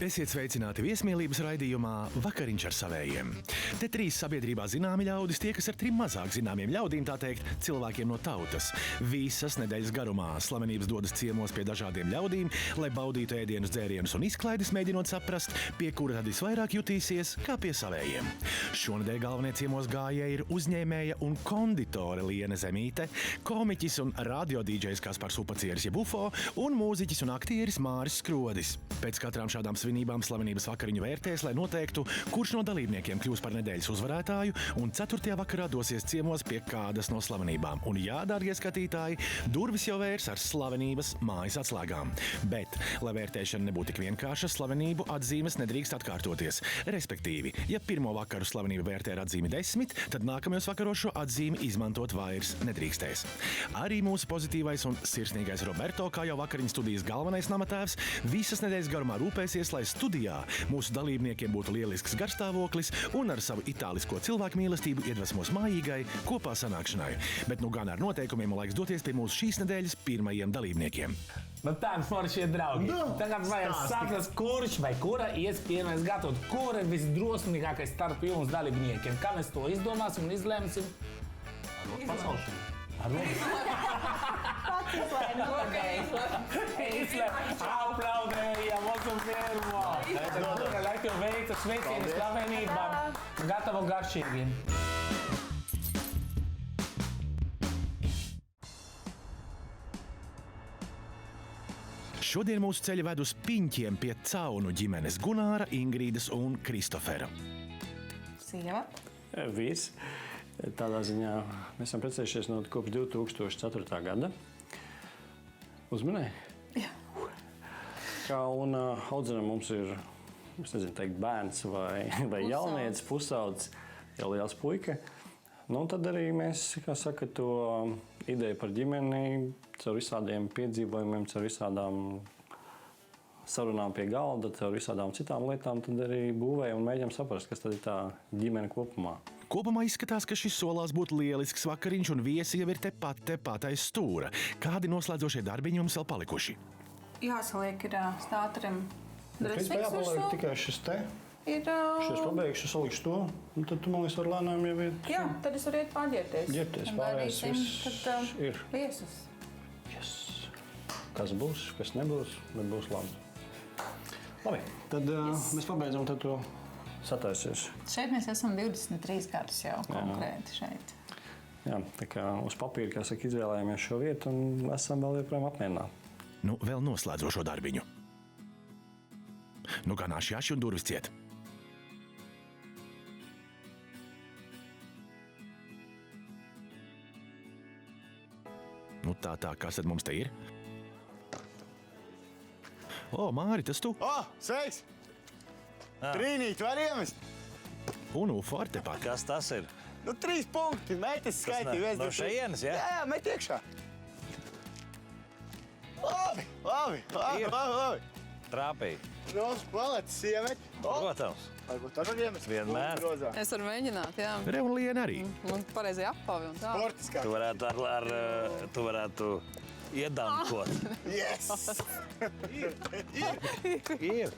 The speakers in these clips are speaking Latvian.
Esiet sveicināti viesmīlības raidījumā Vakariņš ar savējiem. Te trīs sabiedrībā zināmi ļaudis tiekas ar trim mazāk zināmiem ļaudīm, tā teikt, cilvēkiem no tautas. Visas nedēļas garumā slavenības dodas ciemos pie dažādiem ļaudīm, lai baudītu ēdienus, dzērienus un izklaides, mēģinot saprast, pie kura tad visvairāk jutīsies kā pie savējiem. Šonedēļ galvenie ciemos gājēji ir uzņēmēja un konditore Liene Zemīte, komiķis un radio-dīdžejs Kaspars Upacieris jeb UFO un mūziķis un aktieris Māris Skrodis. Pēc katrām šādām svinībām slavenības vakariņu vērtēs, lai noteiktu, kurš no dalībniekiem kļūs par nedēļas uzvarētāju, un 4. vakarā dosies ciemos pie kādas no slavenībām. Un jā, dārgie skatītāji, durvis jau vērs ar slavenības mājas atslēgām. Bet, lai vērtēšana nebūtu tik vienkārša, slavenību atzīmes nedrīkst atkārtoties. Respektīvi, ja pirmo vakaru slavenība vērtē ar atzīmi 10, tad nākamajos vakaros šo atzīmi izmantot vairs nedrīkstēs. Arī mūsu pozitīvais un sirsnīgais Roberto, kā jau vakariņu studijas galvenais namatēvs, visas nedēļas garumā rūpēsies, lai studijā mūsu dalībniekiem būtu lielisks garstāvoklis un ar savu itālisko cilvēku mīlestību iedvesmos mājīgai kopā sanākšanai. Bet nu gan ar noteikumiem laiks doties pie mūsu šīs nedēļas pirmajiem dalībniekiem. Nu tādi forši draugi. Tagad vajag saprast, kurš vai kura ies pirmais gatavot. Kura ir visdrosmīgākais starp jums dalībniekiem? Kā mēs to izdomāsim un izlēmsim? Ar Pats aplaudējam, mūsu pirmo! Lai tev veicu sveicienu slavenībām, gatavo garšīgi! Šodien mūsu ceļi ved uz Piņķiem pie Caunu ģimenes Gunāra, Ingrīdas un Kristofera. Sieva. Vīrs. Tādā ziņā mēs esam precējušies no kopš 2004. gada. Uzmanēji? Jā. Un audzinam mums ir, es nezinu, teikt bērns vai jaunietis, pusaudzis, jau liels puika. Nu, tad arī mēs, kā saka, to ideju par ģimeni, caur visādiem piedzīvojumiem, caur visādām sarunām pie galda, caur visādām citām lietām, tad arī būvējam un mēģinām saprast, kas tad ir tā ģimene kopumā. Kopumā izskatās, ka šis solās būt lielisks vakariņš un viesi jau ir tepat aiz stūra. Kādi noslēdzošie darbiņi jums vēl palikuši? Jāsaliek ir stāterim Principā drusmīgs jāpaliek tikai šis te. ir... Šis pabeigšu, salikšu to, un tad tu man liekas var lēnām jau iet. Jā, tad es varu iet pārģērties. Ģērties, Un pārējais gaidīsim, viss kad, ir. Viesus. Yes. Kas būs, kas nebūs, bet būs labi. Labi, tad mēs pabeidzam tad to sataisies. Šeit mēs esam 23 gadus jau konkrēti šeit. Jā, tā kā uz papīra, kā saka, izvēlējāmies šo vietu un esam vēl joprojām apmierināti. Nu, vēl noslēdzošo darbiņu. Nu, kā nāši un durvis ciet. Nu, tā, kas tad mums te ir? O, Māri, tas tu? O, sveiks! Trīnīt var iemest. Un UFO ar tepat. Kas tas ir? Nu, 3 punkti. Metis skaitīja. No šejienes, jā? Jā, met iekšā. Labi. Trāpīja. Nu, palecis iemet. Protams. Varbūt tad var iemest. Vienmēr. Es varu mēģināt, jā. Re un Liena arī. Man pareizi apavi un tā. Sportiskā. Tu varētu iedankot. Yes! Ir.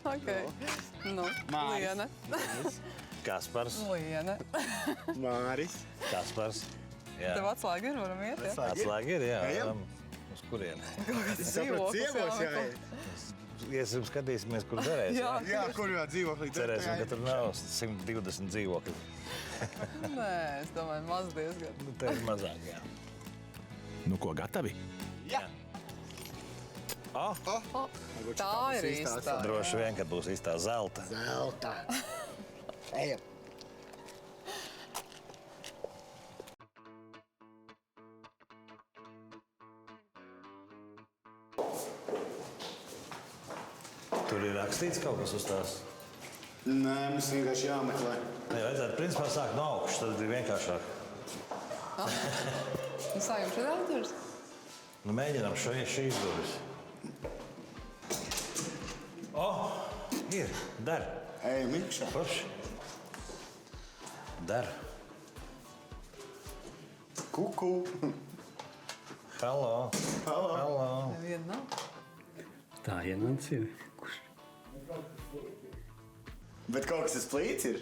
Ok. Nu, Māris. Liene. Kaspars. Liene. Māris. Kaspars. Jā. Tev atslēga ir, varam iet, jā? Atslēga ir, jā. Ejam? Uz kurieni? Es sapratu, ciemos jāiet. Iesim skatīsimies, kur derēs. Jā. Jā, kur jau dzīvoklī. Cerēsim, ka tur nav 120 dzīvokļi. Nē, es domāju, maz diezgan. Nu, te ir mazāk, jā. Nu, ko gatavi? Jā. Tā ir īstā. Droši vien, kad būs īstā zelta. Zelta. Ejam. Tur ir rakstīts kaut kas uz tās. Nē, mums vienkārši jāmeklē. Nē, vajadzētu principā sākt no augšas, tad ir vienkāršāk. Nu, sākam šeit atdurs. Nu, mēģinām šīs durvis. Ir, der. Ejam iekšā. Forši. Der. Kuku. Halo. Halo. Halo. Neviena nav. Tā ienāc ir. Kurš? Bet kaut kas tas plīts ir.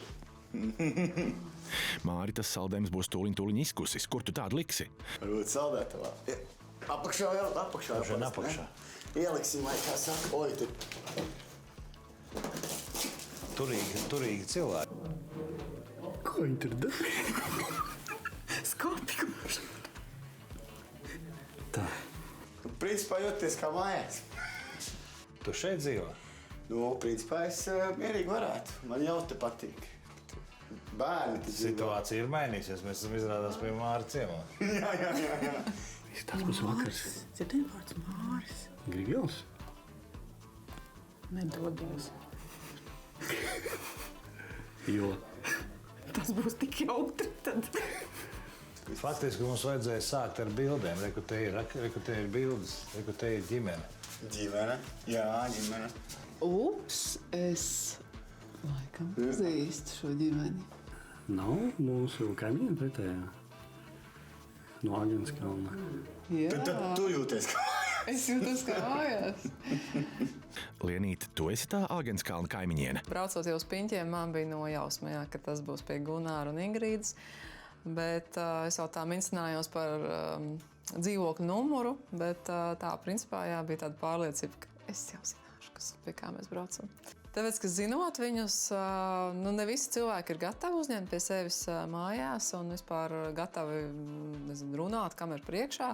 Māri, tas saldējums būs tūliņ izkusis. Kur tu tādu liksi? Varbūt saldētavā. Apakšā jau, apakšā. Apakšā. Ieliksim, lai kā saka, oi, tur. Turīgi cilvēki. Ko viņi tur dara? Skāpju. Tā. Principā jūties kā mājās. Tu šeit dzīvo? Nu, principā es mierīgi varētu. Man jau te patīk. Bērni tas dzīvo. Situācija ir mainīsies. Mēs esam izrādās pie Māra ciemā. Jā. Tas būs vakars. Dzirdēju vārds Māris. Gribi jūs? Nedodies. Jo. Tas būs tik jautri tad. Faktiski mums vajadzēja sākt ar bildēm. Reku te ir bildes, reku te ir ģimene. Ģimene? Jā, ģimene. Ups, es laikam pazīstu šo ģimeni. Nav mūsu kaimiņa pretējā. No Agenskalna. Jā, Tad tu jūties kā mājās. es jūtos kā mājās. Lienīte, tu esi tā Āgenskalna kaimiņiene. Braucot jau uz Piņķiem, man bija nojausma, jā, ka tas būs pie Gunāra un Ingrīdas. Bet es jau tā mincinājos par dzīvokļu numuru, bet tā principā jā, bija tāda pārliecība, ka es jau zināšu, pie kā mēs braucam. Tāpēc, ka zinot viņus, nu, ne visi cilvēki ir gatavi uzņemt pie sevis mājās un vispār gatavi runāt, kam ir priekšā,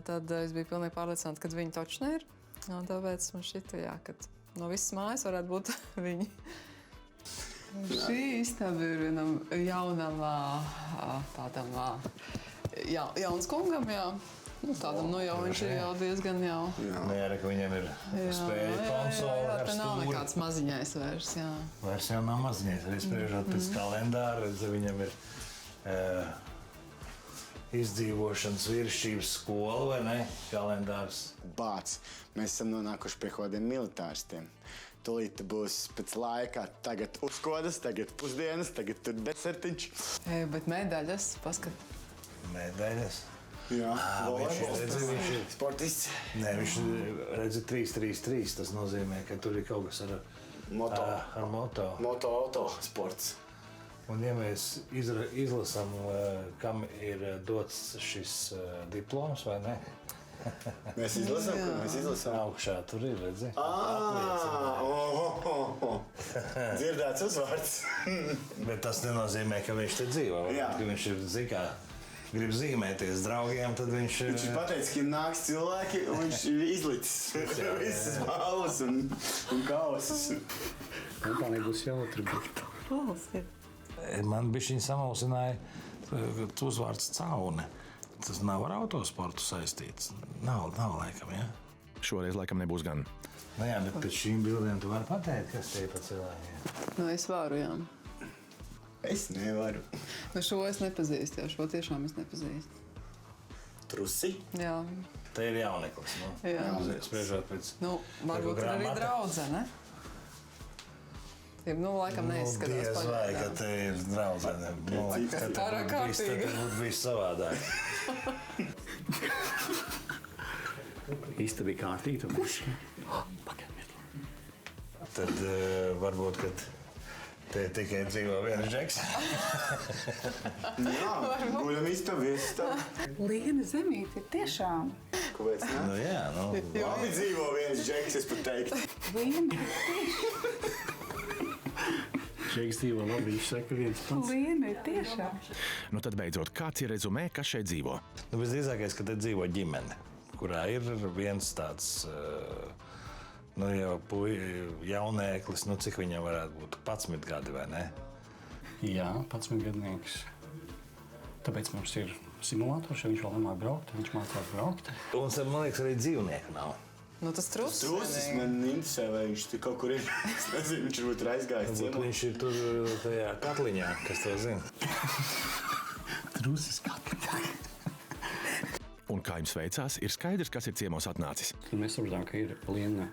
tad es biju pilnīgi pārliecināta, ka viņi točni ir. Un tāpēc man šķita, jā, ka no visas mājas varētu būt viņi. Šī istaba ir vienam jaunam tādam jauns kungam, jā. Nu, tādam, nu jau viņš ir jau diezgan jau. Nē, ka viņam ir spēļu konsole Jā, ar te nav stūri. nekāds maziņais vairs, jā. Vairs jau nav maziņais. Arī spriežot pēc kalendāra, viņam ir izdzīvošanas virsības skola, vai ne? Kalendārs. Bāc, mēs esam nonākuši pie kaut kādiem militāristiem. Tūlīt būs pēc laika, tagad uzkodas, tagad pusdienas, tagad tur desertiņš. Bet medaļas, paskat. Medaļas. Jā, Viņš ir sportists. Nē, viņš redz 3-3-3. Tas nozīmē, ka tur ir kaut kas ar moto. Moto auto sports. Un ja mēs izlasām, kam ir dots šis diploms, vai ne? Mēs izlasām. Augšā tur ir, redzi? Dzirdēts uzvārds. Bet tas nenozīmē, ka viņš te dzīvo. Jā. Ka viņš ir, zikā, grib zīmēties draugiem, tad viņš... Viņš ir pateicis, ka nāks cilvēki, un viņš ir izlicis visas balvas un kausas. Kompānija būs jautri. Man bišķiņ samulsināja uzvārds Caune. Tas nav ar autosportu saistīts. Nav laikam, ja? Šoreiz laikam nebūs gan. Nu jā, bet pēc šīm bildēm tu vari pateikt, kas te ir pa cilvēkiem. Nu, es varu, jā. Es nevaru. Nu, šo es nepazīstu, jā, šo tiešām es nepazīstu. Trusi? Jā, Te ir jauneklis, nu. Jā. Spriežot pēc... nu, varbūt tur arī grāmata. draudzene. Nu, laikam neizskatās diez vai, ka te ir draudzene. Ka Pārāk kārtīgi. Tad būtu viss savādāk. Īsta bija kārtīga. Tad varbūt, kad te tikai dzīvo viens džeks. Jā, guļam istabu, iestabu. Liena zemīte ir tiešām. Kāpēc ne? Nu jā, nu... Labi dzīvo viens džeks, es pat teiktu. Džeks dzīvo labi, viņš saka viens pats. Liena ir tiešām. Nu tad beidzot, kāds ir rezumē, kas šeit dzīvo? Nu, visdrīzākais, ka te dzīvo ģimene, kurā ir viens tāds, nu jau jaunēklis, nu cik viņam varētu būt 11 gadi, vai ne? Jā, 11 gadnieks. Tāpēc mums ir simulators, ja viņš vēl nemāk braukt, viņš mācās braukt. Un, man liekas, arī dzīvnieku nav. Nu, tas trusis. Trusis man interesē, vai viņš tur kaut kur ir. Es nezinu, viņš varbūt ir aizgājis Varbūt ciemā. viņš ir tur tajā katliņā, kas to zina. Trusis katliņā. Un kā jums veicās, ir skaidrs, kas ir ciemos atnācis. Mēs saprotam, ka ir Liena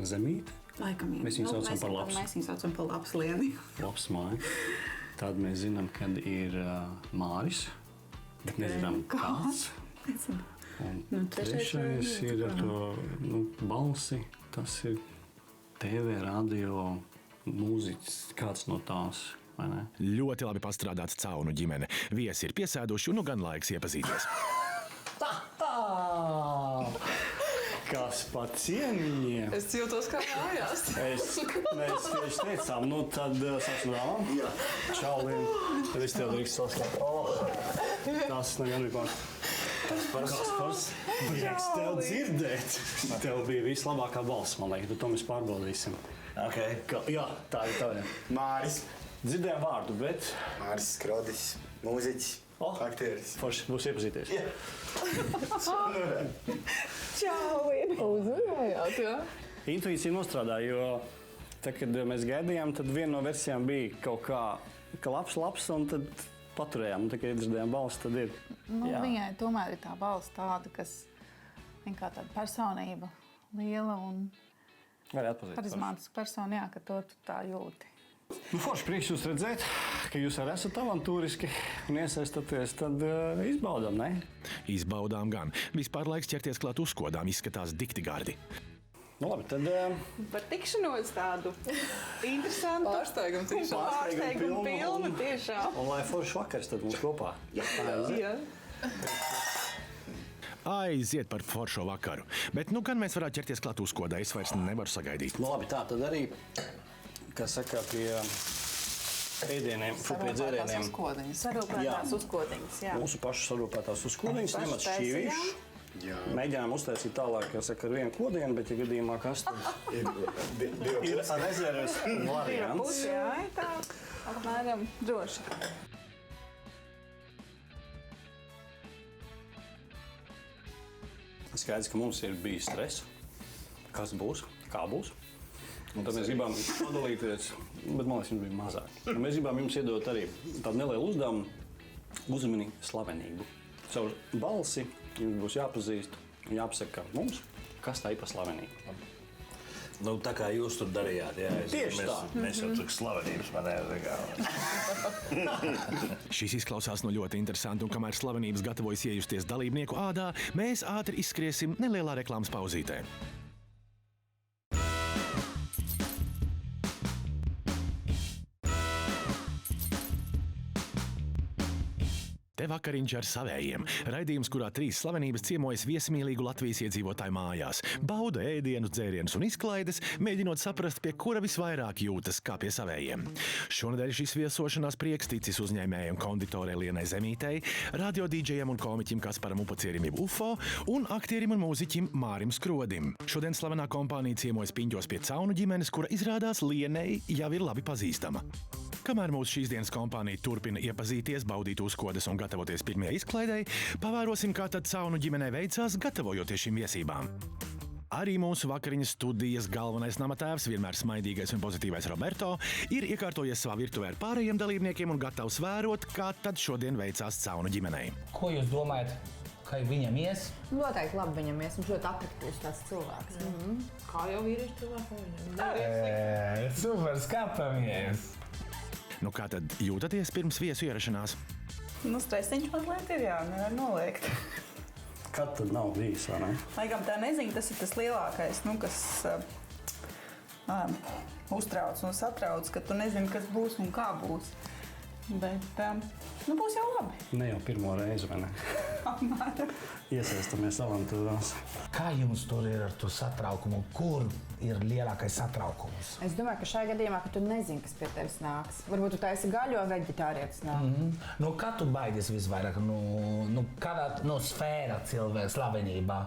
zemīte, Laikam ir. Mēs viņu saucam par labs. Mēs viņu saucam par labs Lieni. labs māja. Tad mēs zinām, kad ir Māris, bet nezinām kāds. Un Nu, trešais trešais ir ar to balsi. Tas ir TV, radio, mūziķis, kāds no tās, vai ne? Ļoti labi pastrādāts Caunu ģimene. Viesi ir piesēduši un nu gan laiks iepazīties. Kas pa ciemiņiem? Es jūtos kā mājās. Mēs tieši teicām, nu tad sāksim dāmām. Jā. Čau, Lien. Tad es tev drīkst saskāt. Tas negan bija pār. Tas pars. Prieks tev dzirdēt. Tev bija vislabākā balss, man liekas, bet to mēs pārbaudīsim. Okay. Jā, tā ir tā. Māris. Dzirdējām vārdu, bet... Māris Skrodis, mūziķis, aktieris. Forši būs iepazīties. Jā. Uzmanījāt, jā? Intuīcija nostrādāja, jo tad, kad mēs gaidījām, tad viena no versijām bija kaut kā, ka labs, un tad paturējām. Un tad, kad iedzirdējām balsi, tad ir. Nu, viņai tomēr ir tā balss tāda, kas kā tāda personība liela un Vari atpazīt. harizmātiska persona, jā, ka to tu tā jūti. Nu, forši prieks jūs redzēt, ka jūs arī esat avantūriski un iesaistaties, tad izbaudām, ne? Izbaudām gan. Vispār laiks ķerties klāt uzkodām, izskatās dikti gardi. Nu, labi, tad... Par tikšanos tādu interesantu. Pārsteigumu pilnu, tiešām. Un lai forši vakars tad mums kopā. Jā. Aiziet par foršo vakaru. Bet nu gan mēs varētu ķerties klāt uzkodā, es vairs nevaru sagaidīt. Nu, labi, tā tad arī, kā saka, pie ēdieniem, pie dzērieniem. Sarūpētās uzkodiņas, jā. Mūsu pašu sarūpētās uzkodiņas, ņemat šķīvīšu. Mēģinām uztaisīt tālāk, kā saka, ar vienu kodienu, bet, ja gadījumā kas tad ir rezerves variants. Jā, tā apmēram droši. Skaidrs, ka mums ir bijis stress. Kas būs, kā būs. Un tad mēs gribam padalīties, bet man liekas, jums bija mazāk. Un mēs gribam jums iedot arī tādu nelielu uzdevumu, uzmini slavenību. Caur balsi jums būs jāpazīst un jāpasaka mums, kas tā ir pa slavenību. Nu, tā kā jūs tur darījāt, jā. Tieši tā. Mēs jau tur slavenības manējām. Šis izklausās no ļoti interesanti, un kamēr slavenības gatavojas iejusties dalībnieku ādā, mēs ātri izskriesim nelielā reklāmas pauzītē. Te vakariņš ar savējiem. Raidījums, kurā 3 slavenības ciemojas viesimīlīgu Latvijas iedzīvotāju mājās. Bauda ēdienus, dzērienus un izklaides, mēģinot saprast, pie kura visvairāk jūtas kā pie savējiem. Šonedēļ šis viesošanās prieks ticis uzņēmējiem konditorei Lienai Zemītei, radio dīdžejam un komiķim Kasparam Upacierim jeb UFO un aktierim un mūziķim Mārim Skrodim. Šodien slavenā kompānija ciemojas Piņķos pie Caunu ģimenes, kura izrādās Lienai jau ir labi pazīstama. Kamēr mūsu šīs dienas kompānija turpina iepazīties, baudīt uzkodas un gatavoties pirmajai izklaidei, pavērosim, kā tad Caunu ģimenei veicās, gatavojoties šīm viesībām. Arī mūsu vakariņas studijas galvenais namatēvs, vienmēr smaidīgais un pozitīvais Roberto, ir iekārtojies savā virtuvē ar pārējiem dalībniekiem un gatavs vērot, kā tad šodien veicās Caunu ģimenei. Ko jūs domājat, ka viņam ies? Noteikti labi viņam ies, viņš ļoti atraktīvs tāds cilvēks. Kā jau vīrieši cilvēki? Super, skatāmies! Nu kā tad jūtaties pirms viesu ierašanās? Nu, stresiņš mazliet ir, jā, nevar noliegt. Kad tad nav bijis, vai ne? Laikam tā neziņa, tas ir tas lielākais, kas uztrauc un satrauc, ka tu nezini, kas būs un kā būs. Bet būs jau labi. Ne jau pirmo reizi, vai ne? Apmēram. Iesaistamies avantūrās. Kā jums tur ir ar to satraukumu? Kur ir lielākais satraukums? Es domāju, ka šajā gadījumā, ka tu nezini, kas pie tevis nāks. Varbūt tu taisi gaļo, veģetārietis nāk. Nu, kā tu baidies visvairāk? Kādā sfērā cilvēks slavenībā?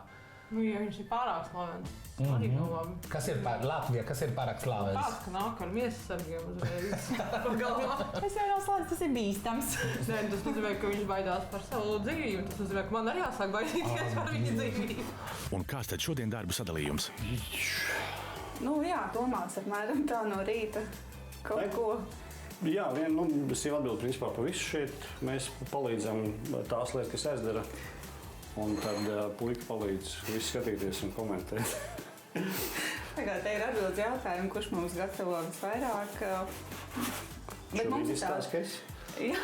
Nu, ja viņš ir pārāk slavens, arī nav labi. Kas ir Latvija, kas ir pārāk slavens? Tāds, ka nāk ar miesasargiem uzreiz. Es jau nav slēdz, tas ir bīstams. Nē, tas nozīmē, ka viņš baidās par savu dzīvību. Tas nozīmē, ka man arī jāsāk baidīties par viņa dzīvību. Un kāds tad šodien darbu sadalījums? Nu jā, domās apmēram tā no rīta kaut ko. Jā, es jau atbildu principā pa visu šeit. Mēs palīdzam tās lietas, kas aizdara. Un tad puika palīdz visu skatīties un komentēt. Tagad te ir atbildes jautājumi, kurš mums gatavo visvairāk. Bet mums ir tāds. Jā,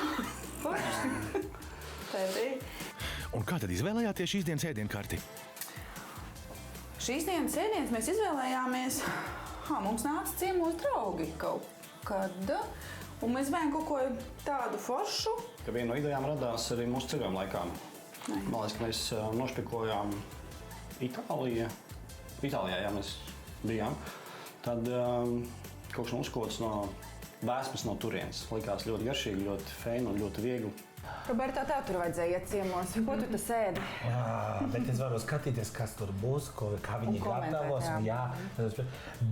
forši. Tā ir. Un kā tad izvēlējāties šīs dienas ēdienkarti? Šīs dienas ēdienas mēs izvēlējāmies Mums nāca ciemos draugi kaut kad, un mēs vajag kaut ko tādu foršu. Ka viena no idejām radās arī mūsu ceļojuma laikā. Man liekas, ka mēs nošpikojām Itālijā, ja mēs bijām. Tad kaut kas uzkots no vēsmas no turienes. Likās ļoti garšīgi, ļoti feini un ļoti viegli. Roberto, tev tur vajadzēja iet ciemos. Ko tu tas ēdi? Bet es varu skatīties, kas tur būs, kā viņi gatavos.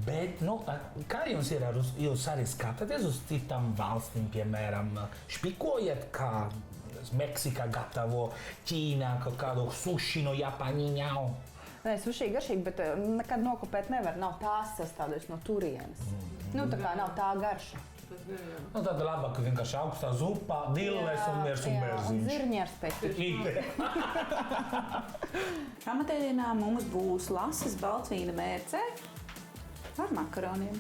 Bet, kā jums ir? Jūs arī skatāties uz citām valstīm, piemēram, špikojat, kā Meksikā gatavo, Ķīnā kaut kādu suši no Japāņiņā? Nē, suši garšīgi, bet nekad nokopēt nevar. Nav tās sastāvdaļas no turienes. Tā kā nav tā garša. Tad labāk, ka vienkārši augstā zupā, dilles un miers un bērziņš. Un zirņi ar speķi. Pamatēdienā mums būs lases baltvīna mērcē ar makaroniem.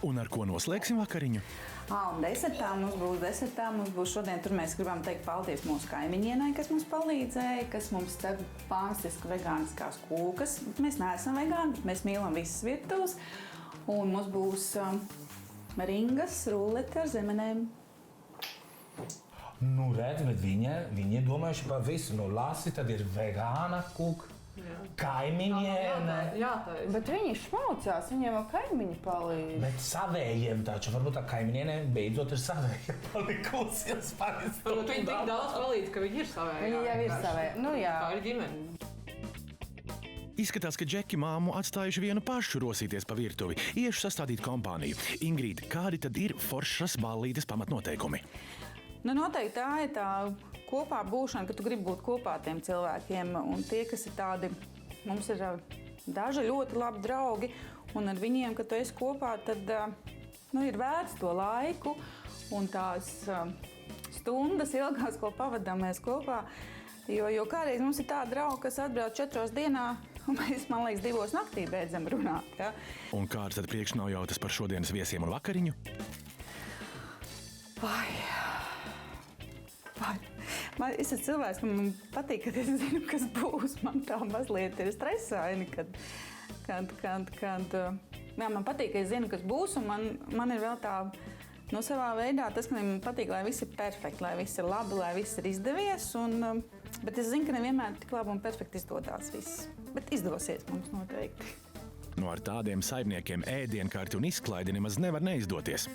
Un ar ko noslēgsim vakariņu? Un desertā mums būs šodien, tur mēs gribam teikt paldies mūsu kaimiņienai, kas mums palīdzēja, kas mums cep fantastiski vegāniskās kūkas. Mēs neesam vegāni, bet mēs mīlam visas virtuves. Un mums būs ringas, rulleti ar zemenēm. Redz, bet viņi domājuši par visu. Lasi, tad ir vegāna kūka, kaimiņiene. Bet viņi šmaucās, viņiem vēl kaimiņi palīdz. Bet savējiem taču, varbūt tā kaimiņiene beidzot ir savējiem palikusies. Varbūt viņi tik daudz palīdz, ka viņi ir savējā. Viņi jau ir savējā. Jā. Tā ir ģimene. Izskatās, ka Džeki māmu atstājuši vienu pašu rosīties pa virtuvi, iešu sastādīt kompāniju. Ingrīd, kādi tad ir foršas ballītes pamatnoteikumi? Noteikti tā ir tā kopā būšana, ka tu gribi būt kopā ar tiem cilvēkiem. Un tie, kas ir tādi, mums ir daži ļoti labi draugi, un ar viņiem, kad tu esi kopā, tad ir vērts to laiku un tās stundas ilgās, ko pavadām mēs kopā. Jo kādreiz mums ir tādi draugi, kas atbrauc 4 dienā, un mēs, man liekas, 2 naktī beidzam runāt. Ja? Un kāds tad priekšnojautas par šodienas viesiem un vakariņu? Es esmu cilvēks, ka man patīk, kad es zinu, kas būs. Man tā mazliet ir stresaini, man patīk, ka es zinu, kas būs, un man ir vēl tā, savā veidā tas, ka man patīk, lai viss ir perfekti, lai viss ir labi, lai viss ir izdevies. Bet es zinu, ka nevienmēr tik labi un perfekti izdodās viss. Bet izdosies mums noteikti. Ar tādiem saimniekiem ēdienkarti un izklaidi nemaz nevar neizdoties.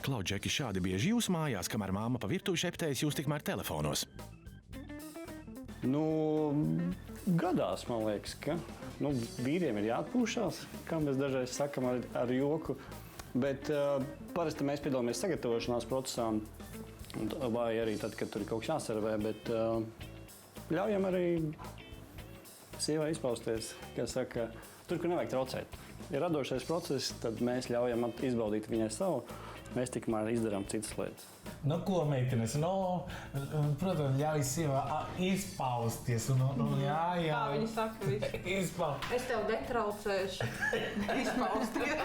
Klau, Džeki, šādi bieži jūs mājās, kamēr māma pa virtuvi šeptējas, jūs tikmēr telefonos? Gadās, man liekas, ka vīriem ir jāatpūšās, kā mēs dažreiz sakam ar joku. Bet parasti mēs piedalāmies sagatavošanās procesā, vai arī tad, kad tur ir kaut kas jāservē, bet ļaujam arī sievai izpausties, kā saka, tur, kur nevajag traucēt. Ja radošais process, tad mēs ļaujam izbaudīt viņai savu, mēs tikmēr izdarām citas lietas. Ko, meitenes? Protams, ļauj sievā izpausties. Jā. Kā viņi saka, es tev netraucēšu izpausties.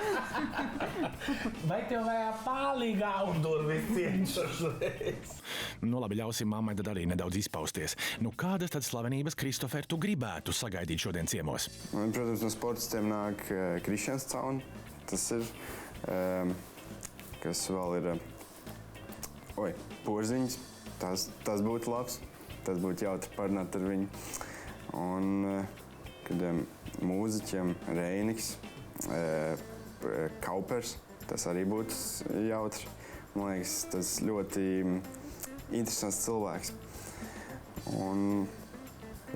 Vai tev vajag palīgā uzdurvis cienšošreiz? Labi, ļausim mammai tad arī nedaudz izpausties. Kādas tad slavenības, Kristofer, tu gribētu sagaidīt šodien ciemos? Protams, no sportistiem nāk Krišjans Caun. Tas ir, kas vēl ir... Porziņš, tas būtu labs, tas būtu jautri parunāt ar viņu. Un kādiem mūziķiem Reiniks, Kaupers, tas arī būtu jautri. Man liekas, tas ļoti interesants cilvēks. Un,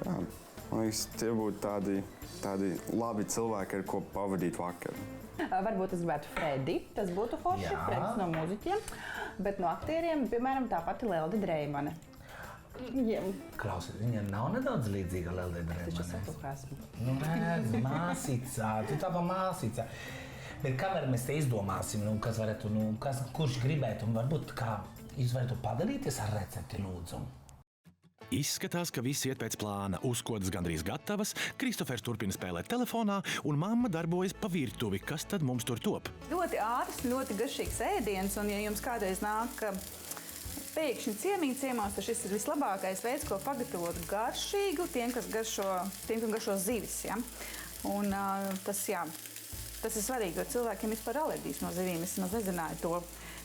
man liekas, tie būtu tādi labi cilvēki, ar ko pavadīt vakaru. Varbūt es gribētu Fredi, tas būtu forši, Fredis no mūziķiem, bet no aktieriem, piemēram, tā pati Lelde Dreimane. Klausies, viņa nav nedaudz līdzīga Lelde Dreimane. Taču saku, ka esmu. Redz, māsīcā, tu tā pa māsīcā. Bet kamēr mēs te izdomāsim, kas varētu, kurš gribētu, un varbūt kā jūs varētu padalīties ar recepti, lūdzu. Izskatās, ka viss iet pēc plāna. Uzkodas gandrīz gatavas, Kristofers turpina spēlēt telefonā, un mamma darbojas pa virtuvi. Kas tad mums tur top? Ļoti ātrs, ļoti garšīgs ēdiens, un ja jums kādreiz nāk pēkšņi ciemos, tad šis ir vislabākais veids, ko pagatavot garšīgu tiem, kas garšo zivis. Ja? Un tas ir svarīgi, jo cilvēkiem vispār alerģijas no zivīm. Es nezināju to.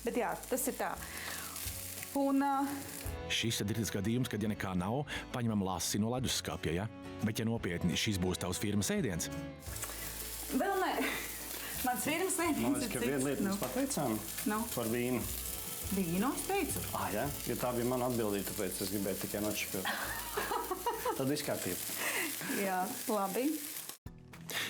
Bet jā, tas ir tā. Un, Šis ir tas gadījums, kad, ja nekā nav, paņemam lasi no leduskapja, ja? Bet, ja nopietni, šis būs tavs firmas ēdiens? Vēl nē. Mans firmas ēdiens ir cits. Viena lieta mēs pateicām par vīnu. Vīnu es teicu? Ja? Jo tā bija mana atbildība, tāpēc es gribēju tikai nočakot. Tad viss kārtībā. Jā, labi.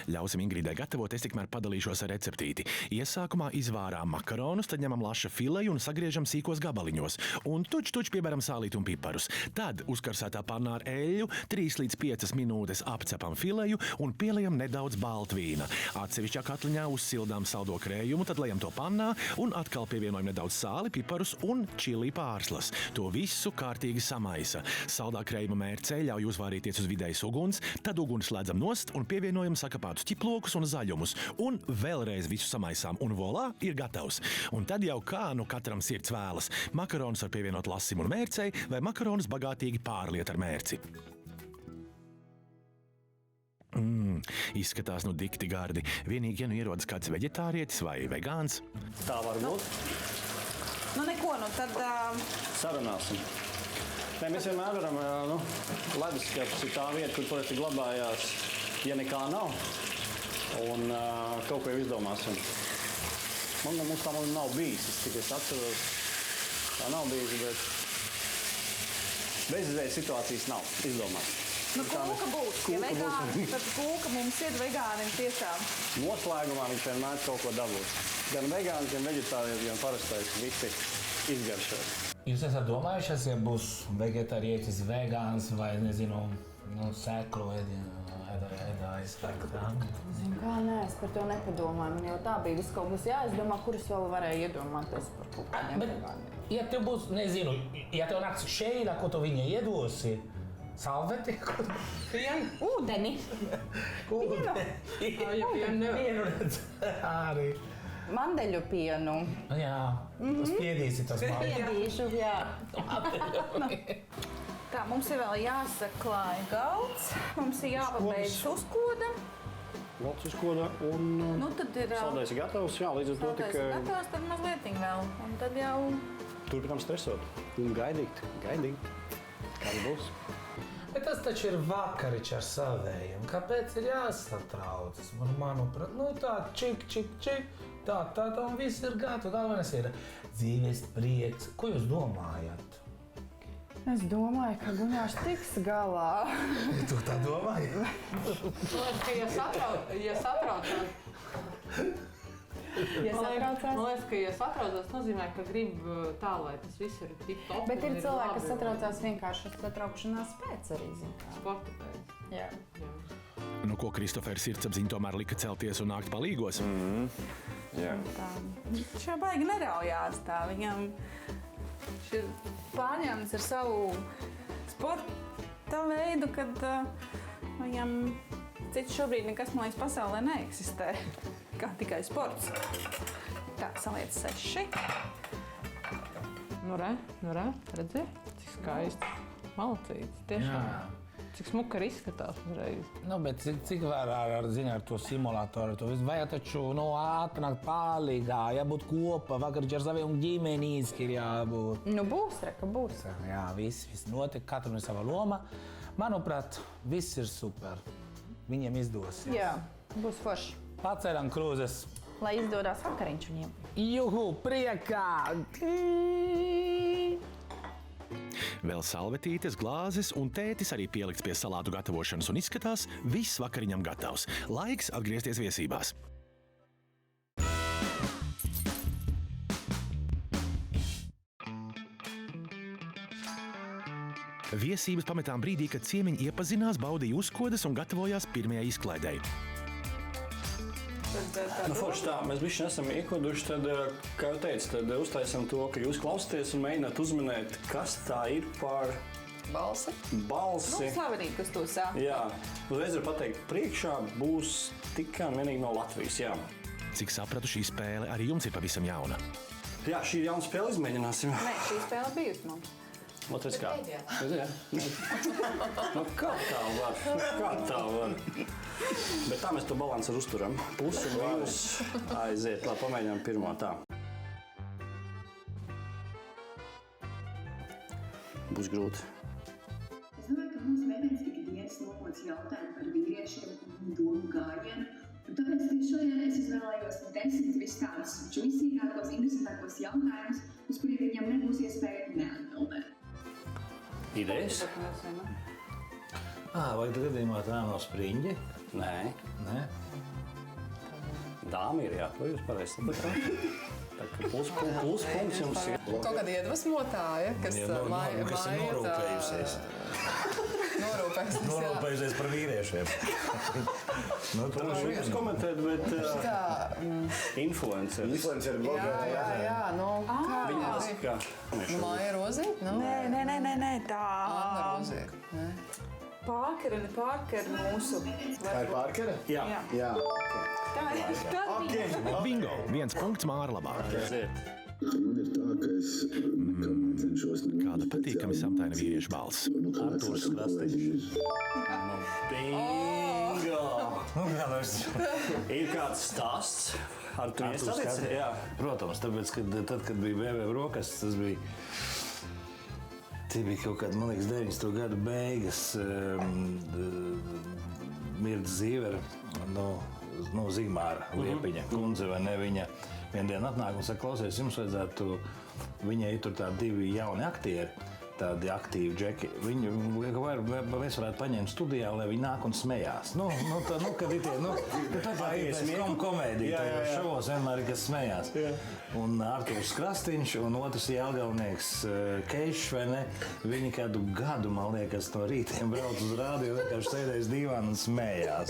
Ļausim Ingridai gatavot, es tikmēr padalīšos ar receptīti. Iesākumā izvārām makaronus, tad ņemam laša fileju un sagriežam sīkos gabaliņos. Un tuč pieberam sālīti un piparus. Tad uzkarsētā pannā ar eļļu 3 līdz 5 minūtes apcepam fileju un pieliekam nedaudz baltvīna. Atsevišķā katliņā uzsildām saldo krējumu, tad lejam to pannā un atkal pievienojam nedaudz sāli, piparus un čili pārslas. To visu kārtīgi samaisa. Saldā krējuma mērcē ļauj uzvārīties uz vidējas uguns, tad uguni slēdzam nost un pievienojam sakapātus ķiplokus un zaļumus. Un vēlreiz visu samaisām un volā ir gatavs. Un tad jau kā nu katram sirds vēlas. Makaronus var pievienot lasim un mērcei vai makaronus bagātīgi pārliet ar mērci. Izskatās nu dikti gardi. Vienīgi, ja nu ierodas kāds veģetārietis vai vegāns. Tā var būt. Nu neko, tad... Sarunāsim. Nē, mēs vienmēr varam, leduskapis ir tā vieta, kur parasti glabājās, ja nekā nav. Un kaut ko jau izdomāsim. Mums tā nav bijis. Es tikai atceros, tā nav bijis, bet bezizvējas situācijas nav izdomāts. Nu, kūka būs. Ja vegāni, tad kūka mums ir vegāni tiešām. Noslēgumā viņš vienmēr kaut ko dabūs. Gan vegāni, gan veģetārieši, gan parastais visi izgaršos. Jūs esat domājušies, ja būs vegetārietis, vegāns vai, nezinu, sēklu ēdājs vai kā? Zinu kā, nē, es par to nepadomāju. Man jau tā bija viss kaut kas jāizdomā, kurus vēl varēja iedomāties par kaut kādiem vegāniem. Ja tev būs, nezinu, ja tev nāks šeila, ko tu viņa iedosi, salveti, pienu? Ūdeni. Pienu redz arī. Mandeļu pienu. Jā, tas piedīsi tas man. Piedīšu, jā. Tā, mums ir vēl jāsaklāj galds, mums ir jāpabeidz uzkoda. Galds uzkoda un tad ir... Saldais ir gatavs, jā, līdz ar to tikai... Saldais ir gatavs, tad mazliet vēl. Un tad jau... Turpinām stresot un gaidīt, kāda būs. Bet tas taču ir vakariņš ar savējiem. Kāpēc ir jāsatraucas? Manuprāt, tā čik, tā un viss ir gatavs. Galvenais ir dzīves prieks. Ko jūs domājat? Es domāju, ka Guņārs tiks galā. Tu tā domāji? Ja satraucās, man liekas, ka ja satraucās, nozīmē, ka grib tā, lai tas viss ir tip-top. Bet ir cilvēki, kas satraucās vienkārši uz satraukšanās pēc arī, zin kā. Sporta pēc. Jā. Nu, ko Kristofers Sirdsapziņa tomēr lika celties un nākt palīgos? Jā. Viņš jau baigi neraujās tā. Viņam ir pārņēmts ar savu sporta veidu, kad viņam cits šobrīd nekas, man liekas, pasaulē neeksistē, kā tikai sports. Tā, saliec 6. Nu re, redzi, cik skaisti. Malacīts, tiešām. Jā. Cik smuka arī izskatās uzreiz. Bet cik var ar to simulātoru, to visu vajag taču atnākt palīgā, jābūt kopā, vakariņš ar saviem ģimenīski ir jābūt. Nu būs, reka, būs. Jā, viss notiek, katram ir sava loma. Manuprāt, viss ir super. Viņiem izdosies. Jā, būs forši. Paceram krūzes. Lai izdodās vakariņš viņiem. Juhu, priekā! Vēl salvetītes, glāzes un tētis arī pielikts pie salātu gatavošanas un izskatās, viss vakariņam gatavs. Laiks atgriezties viesībās. Viesības pametām brīdī, kad ciemiņi iepazinās, baudīja uzkodas un gatavojās pirmajai izklaidei. Forši tā, mēs bišķi esam iekoduši, tad, kā jau teicu, tad uztaisam to, ka jūs klausāties un mēģināt uzminēt, kas tā ir par Balsi. Slavenīgi, kas to sāk. Jā, uzreiz var pateikt, priekšā būs tikai vienīgi no Latvijas, jā. Cik sapratu, šī spēle arī jums ir pavisam jauna. Jā, šī ir jauna spēle, izmēģināsim. Nē, šī spēle bijusi mums. Otrais kā? Kā tā var? Bet tā mēs to balansu uzturam. Pusi un vārus aiziet. Labi, pamēģinām pirmo tā. Būs grūti. Es domāju, ka mūsu meitenes ikdienas nokots jautājumu par vīriešiem un domu gājienu. Un tāpēc tieši šodien es izvēlējos 10 vis tādus juicīgākos, interesantākos jautājumus, uz kuriem viņam nebūs iespēja neatbildēt. Idejas? Vai tu gadījumā tā nav spriņģi? Nē. Dāma ir, jā, to jūs pareizi sapratāt. Tā kā pluspunkts jums ir. Kaut kāda iedvesmotāja, kas Kas ir norūpējusies. Norūpējusies par vīriešiem. Tā nav jūs komentēt, bet influenceri. Jā, nu kā? Viņa kā? Māja Rozīte? Nē, tā. Anna Rozīte. Pārkere mūsu. Tā ir Pārkere? Jā. Tā ir. Bingo! 1 punkts Māra labā. Man ir tā, ka es nekad necenšos Kāda patīkami samtaina vīriešu balss. Artūrs Krastiņš. Bingo! Ir kāds stāsts? Ar to iestāties? Jā. Protams, tāpēc, kad bija BV brokastis, tas bija... Tie bija kaut kādi, man liekas, 90. gadu beigas. Mirta Zīvera, Zigmāra Liepiņa kundze vai ne, viņa vienu dienu atnāk un saka, klausies, jums vajadzētu, viņai ir tur tādi 2 jauni aktieri, tādi aktīvi džeki. Viņu mēs varētu paņemt studijā, lai viņi nāk un smējās. Kad ir tie, tā ir komēdija, tajos šovos vienmēr ir, kas smējās. Un Artūrs Krastiņš un otrs Jelgavnieks Keišs, vai ne? Viņi kādu gadu, man liekas, no rītiem brauc uz rādio, vienkārši sēdēs divāni un smējās.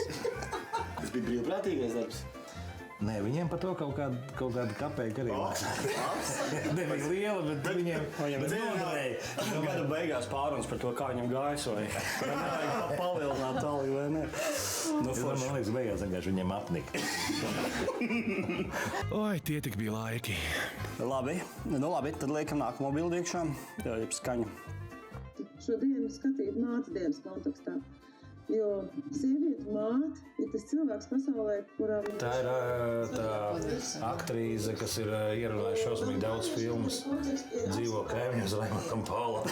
Tas bija brīvprātīgais darbs. Nē, viņiem par to kaut kāda kapēka arī maksā. Nebija liela, bet viņiem noderēja. Gada beigās pārunas par to, kā viņam gājis, vai palielināt tālāk, vai ne? Man liekas, beigās vienkārši viņiem apnika. Oi, tie tik bija laiki. Labi, tad liekam nākamo bildi iekšā. Jā, jeb skaņu. Šodien skatīt mātes dienas kontekstā. Jo sieviete māte ir tas cilvēks pasaulē, kuram... Tā ir tā aktrīze, kas ir ierunājusi šausmīgi daudz filmas, dzīvo kaimiņu uz Raimatam Paulam.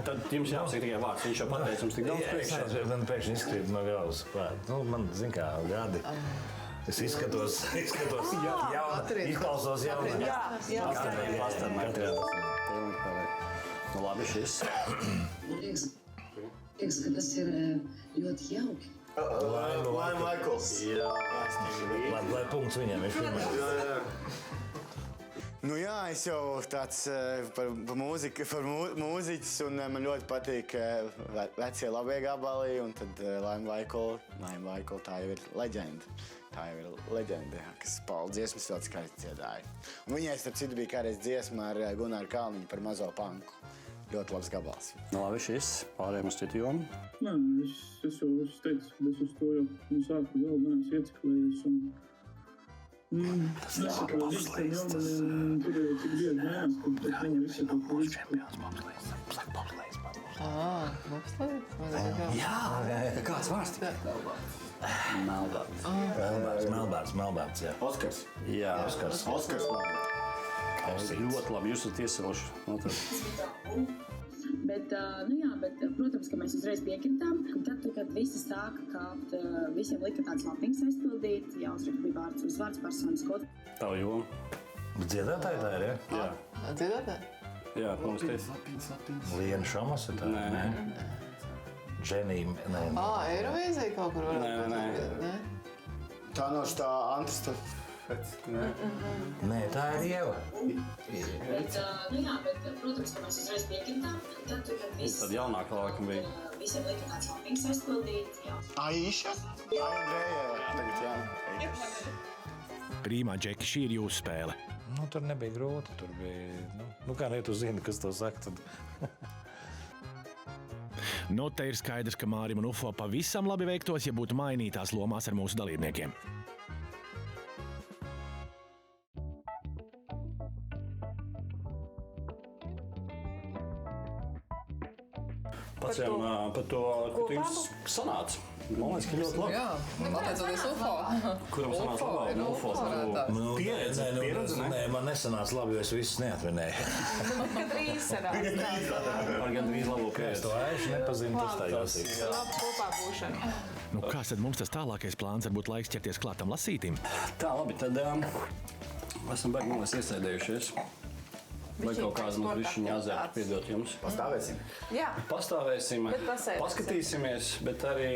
Tad jums jāsaka tikai vārds, viņš jau pateica jums tik daudz priekšā. Man pēkšņi izkrīt no galvas. Man, zin kā, gadi. Es izskatos jauna, izklausos jauna. Jā. Labi, šis. Liekas, ka tas ir ļoti jauki. Lai Maikls. Jā. Lai punkts viņam, viņš pirmais. Jā, es jau tāds par mūziķis, un man ļoti patīk vecie labie gabali, un tad Laima Maikl, tā jau ir leģenda. Tā jau ir leģenda, kas Paula dziesmas ļoti skaisti dziedāja. Un viņai, starp citu, bija kādreiz dziesma ar Gunāru Kalniņu par mazo panku. Ļoti labs gabals. Labi, šis pārējiem uz citu jomu. Nē, es jau teicu, ka es uz to jau no sākuma vēl neesmu ieciklējies. Nesaka, ka līdz tam jomaniem tur jau cik bieži mēnās, ka viņi visi kaut ko līdz. Bobslēdz? Jā, kāds vārds? Melbārds, jā. Oskars. Jā, Oskars. Ļoti labi, jūs esat iesilši. Bet, protams, ka mēs uzreiz piekritām. Tad, kad visi sāka kāpt, visiem lika tāds lapiņas aizpildīt, jāuzrakst bija vārds, uzvārds, personas kods. Tavu jomu. Dziedātāji tā ir, ja? Jā. Dziedātāji? Jā, mums teica. Liena Šamas ir tā? Nē. Dženija, nē. Eirovīzija kaut kur varētu būt? Nē. Tā nav tā Antista. Nē, tā ir Ieva. Bet, protams, ka mēs uzreiz piekritām. Tad, kad Tad jaunākā laikam bija. Visiem lika tāds lapiņas aizpildīt, jā. Aīša? Andrēja. Tagad jā. Prīmā, Džeki, šī ir jūsu spēle. Tur nebija grūti, tur bija, kā ne tu zini, kas to saka, tad... Te ir skaidrs, ka Mārim un Ufo pavisam labi veiktos, ja būtu mainītās lomās ar mūsu dalībniekiem. Apsveicam par to, ka tu jums sanāca. Man liekas, ka ļoti labi. Jā, pateicoties UFO. Kuram sanāca labāk? UFO. Pieredze, ne? Man nesanāca labi, jo es visus neatminēju. Kad drīz sanāca. Man gan drīz labo pieredzi. To aišu nepazinu, tas tā jāsīt. Labi kopā būšana. Nu, kāds tad mums tas tālākais plāns? Varbūt laiks ķerties klātam lasītim? Tā, labi, tad esam baigi, man liekas, iesēdējušies. Vai kaut kāds mums bišķiņ jāzērt, piedot jums? Pastāvēsim. Jā. Pastāvēsim, Bet pasēdēsim. paskatīsimies, bet arī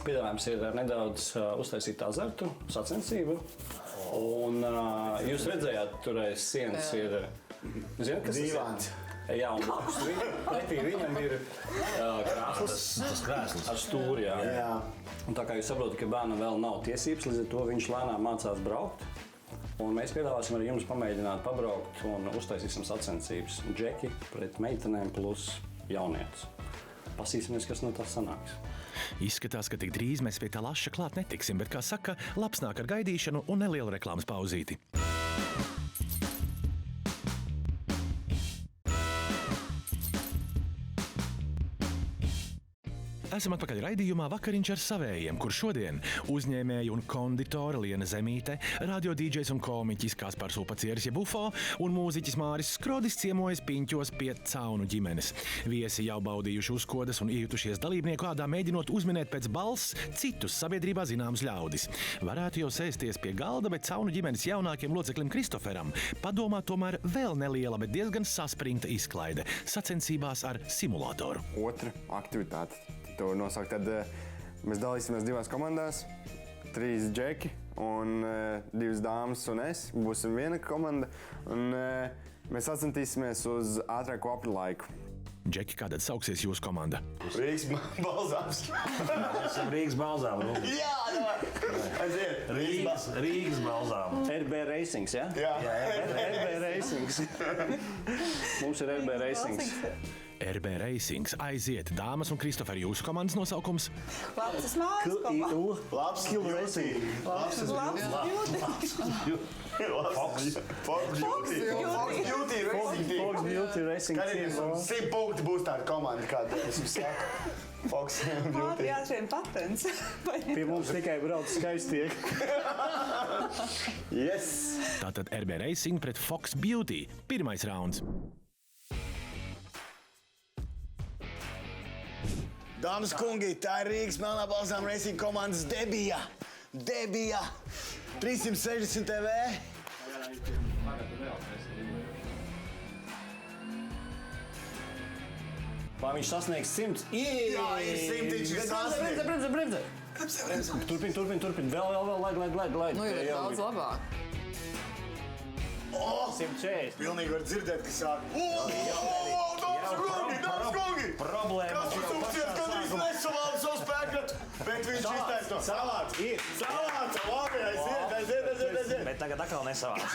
piedāvājums ir nedaudz uztaisīt azartu, sacensību. Un jūs redzējāt, tureiz sienas ir, zināt, kas Dīvāns. Jā, un pretī viņam ir krāslis. Tas krēsls. Ar stūri, jā. Un tā kā jūs saprotat, ka bērnam vēl nav tiesības, līdz ar to viņš lēnām mācās braukt. Un mēs piedāvāsim arī jums pamēģināt pabraukt un uztaisīsim sacensības. Džeki pret meitenēm plus jaunietis. Pasīsimies, kas no tā sanāks. Izskatās, ka tik drīz mēs pie tā laša klāt netiksim, bet, kā saka, labs nāk ar gaidīšanu un nelielu reklāmas pauzīti. Esam atpakaļ raidījumā Vakariņš ar savējiem, kur šodien uzņēmēji un konditori Liena Zemīte, radio dīdžejs un komiķis Kaspars Upacieris jeb UFO un mūziķis Māris Skrodis ciemojas Piņķos pie Caunu ģimenes. Viesi jau baudījuši uzkodas un iejutušies dalībnieku ādā, mēģinot uzminēt pēc balss citus sabiedrībā zināmus ļaudis. Varētu jau sēsties pie galda, bet Caunu ģimenes jaunākiem loceklim Kristoferam padomā tomēr vēl neliela, bet diezgan saspringta izklaide sacensībās ar simulātoru. Otra aktivitāte. To nosaukt, tad mēs dalīsimies divās komandās. 3 džeki un 2 dāmas un es. Būsim viena komanda un mēs sacentīsimies uz ātrāko apli laiku. Džeki, kā tad sauksies jūsu komanda? Rīgas balzāms. Esam Rīgas balzām. Jā, aiziet. Rīgas balzām. RB Racings, jā? Jā. RB Racings. Mums ir RB Racings. RB Racings. Aiziet, dāmas un Kristoferi, jūsu komandas nosaukums? Labs mājas komanda. Labs Racing. Labs beauty. Fox Beauty Racing. Kādiem 100 punkti būs tāda komanda, kāda es jums saku. Fox Beauty. Jāatrien patents. Pie mums tikai brauc skaistiek. Yes! Tātad RB Racing pret Fox Beauty. Pirmais rauns. Dāmas kungi, tā ir Rīgas Melnā balzām Racing komandas debija. 360 TV. Vai viņš sasniegs 100? Jā, ir 100. Bremze. Turpin. Vēl, laid. Nu, ir daudz labāk. 140. Pilnīgi var dzirdēt, ka sāk. Dāmas kungi! Problēmas. Kas uzcies, kad viņš nesavalda savu spēkratu? Bet viņš iztaisno. Salāts. Labi, aiziet. Bet tagad atkal nesavāc.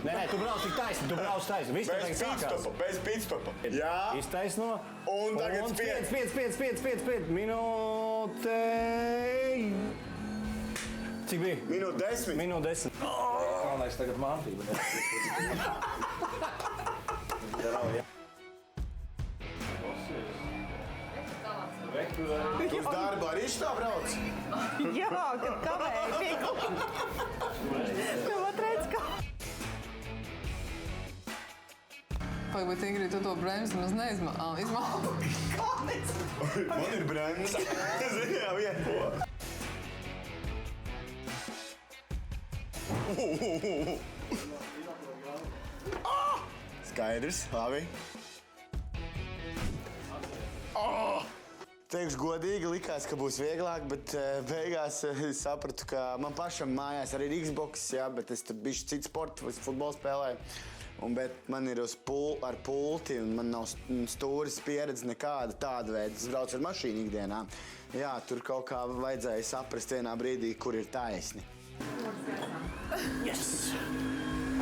Nē, tu brauc tik taisni. Viss tagad sākās. Bez pitstopa. Jā. Iztaisno. Un tagad spied. Minūte. Cik bija? Minūte 10. Minūte 10. Galvenais tagad mātība. Tu uz darbu arī šitā brauc? Jā, kad kavēja pie. Nu, vat redz, kā. Vai būt Ingrid, tu to bremzi maz neizmanto? Man ir bremze. Zini, jā, vienu. Skaidrs, labi. Teikšu godīgi, likās, ka būs vieglāk, bet beigās sapratu, ka man pašam mājās arī ir Xbox, jā, bet es tur bišķi citu sportu, futbolu spēlēju. Bet man ir ar pulti un man nav stūris pieredze nekāda tāda veida. Es braucu ar mašīnu ikdienā. Jā, tur kaut kā vajadzēja saprast vienā brīdī, kur ir taisni. Yes!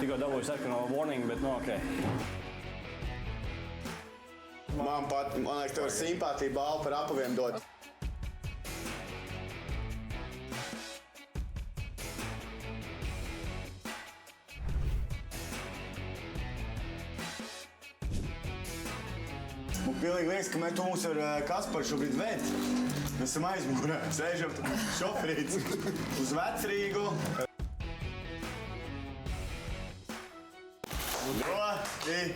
Tikko dabūju sarkano warning, bet no ok. Man liekas, tev ir simpātija balva par apaviem dot. pilnīgi liekas, ka mēs mums ar Kasparu šobrīd vērt. Mēs esam aizmugurē, sēžam šoferīts uz Vecrīgu. Ļoti labi.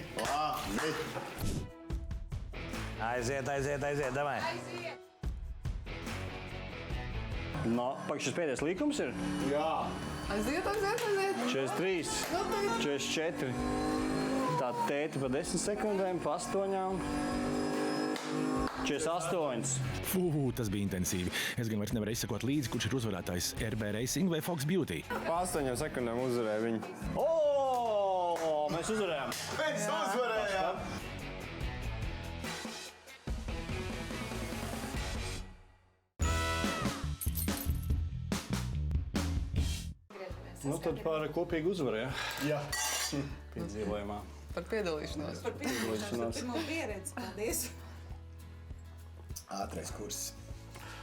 Aiziet, davai. No, šis pēdējais līkums ir? Jā. Aiziet. 43, 44. Tā tēti pa 10 sekundēm, pa 8. 48. Tas bija intensīvi. Es gan vairs nevaru izsekot līdzi, kurš ir uzvarētājs RB Racing vai Fox Beauty. Pa 8 sekundēm uzvarēja viņu. Mēs uzvarējām! Mēs uzvarējām! Nu, tad par kopīgu uzvaru, Jā. Piedzīvojumā. Par piedalīšanos. Par pirmo pieredzi. Paldies. Ātrais kurs.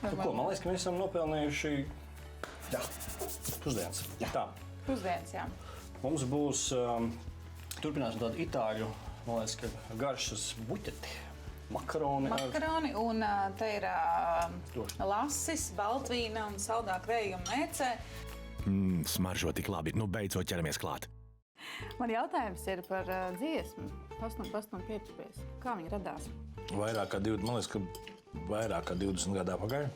Ko, man liekas, ka mēs esam nopelnījuši pusdienas. Tā. Pusdienas, jā. Mums būs, turpināsim tādu itāļu, man liekas, ka garšas buķeti. Makaroni. Un te ir lasis, baltvīna un saldā krējuma mērcē. Smaržo tik labi. Nu, beidzot ķeramies klāt. Man jautājums ir par dziesmu. Pastum pieķupies. Kā viņa radās? Vairāk kā 20 gadā pagāja.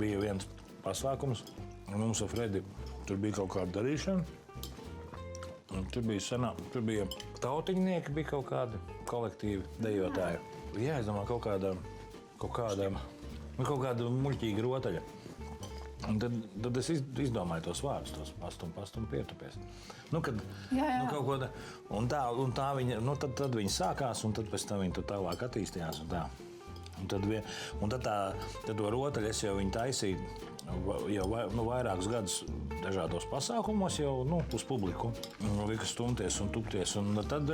Bija viens pasākums. Mums ar Fredi tur bija kaut kāda darīšana. Tur bija tautiņnieki, bija kaut kādi kolektīvi dejotāji. Jā, es domāju, kaut kāda muļķīga rotaļa. Un tad es izdomāju tos vārdus, tos pastum pietupies. Nu, kad, nu, kaut ko tā, un tā viņa, nu, tad viņa sākās, un tad pēc tam viņa tur tālāk attīstījās, un tā. Un tad to rotaļu es jau viņu taisīju jau vairākus gadus dažādos pasākumos, jau uz publiku. Lika stumties un tupties, un tad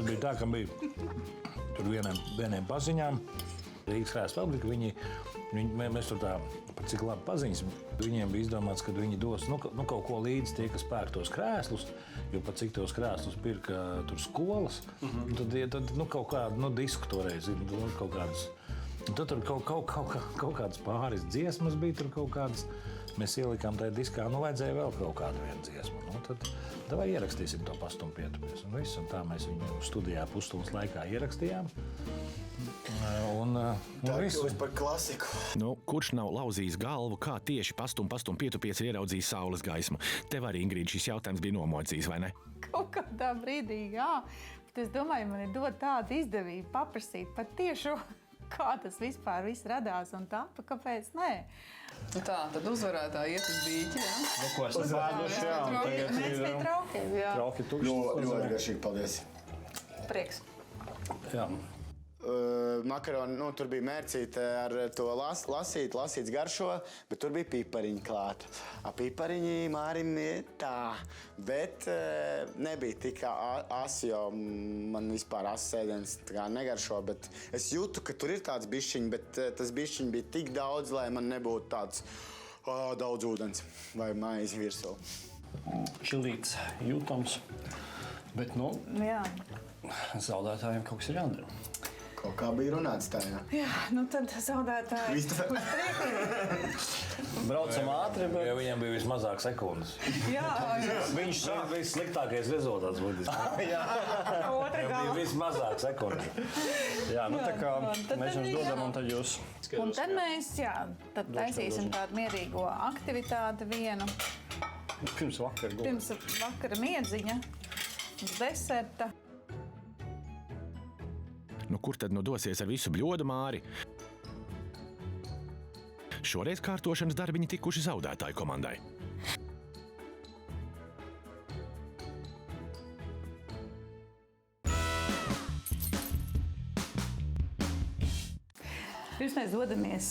bija tā, ka bija tur vieniem paziņām, Rīgas krēslu fabrika, mēs tur tā, par cik labi paziņas, viņiem bija izdomāts, ka viņi dos kaut ko līdzi tie, kas pērk tos krēslus, jo pat cik tos krēslus pirka tur skolas, tad kaut kādu disku toreiz, kaut kādas, un tad tur kaut kādas pāris dziesmas bija, tur kaut kādas, mēs ielikām tajā diskā, vajadzēja vēl kaut kādu vienu dziesmu, tad davai ierakstīsim to Pastum pietupies, un viss, un tā mēs viņu studijā pusstundas laikā ierakstījām. Tā kļūst par klasiku. Kurš nav lauzījis galvu, kā tieši pastum pietupies ieraudzīja saules gaismu? Tev arī, Ingrīda, šis jautājums bija nomocījis, vai ne? Kaut kādā brīdī, jā. Bet es domāju, man ir dot tādu izdevību paprasīt par tiešu, kā tas vispār viss radās un tā, kāpēc nē. Tā, tad uzvarētāji iet uz dīķi, jā? Ko esam vēduši, jā. Mēs pie traukiem, jā. Trauki tukšas. Ļoti garšīgi, paldies. Prieks. Jā. Makaroni, tur bija mērcīte ar to lasīts garšo, bet tur bija pipariņi klāt. Pipariņi Mārim tā, bet nebija tik asi, jo man vispār asi sēdienas negaršo, bet es jūtu, ka tur ir tāds bišķiņ, bet tas bišķiņ bija tik daudz, lai man nebūtu tāds daudz ūdens vai maizi virsū. Šilīts jūtams, bet, Jā. zaudētājiem kaut kas ir jādara. Kaut kā bija runāts tā, jā. Jā, tad zaudētāji. Braucam ātri, bet... Jo viņam bija vismazāk sekundes. Jā. Viņš sāk vissliktākais rezultāts būtiski. Otra bija vismazāk sekundes. Jā, tā kā mēs jums dodam, un tad jūs... Un tad mēs, tad taisīsim tādu mierīgo aktivitāti vienu. Pirms vakara miedziņa, uz deserta. Kur tad dosies ar visu bļodu, Māri? Šoreiz kārtošanas darbiņi tikuši zaudētāju komandai. Pirms mēs dodamies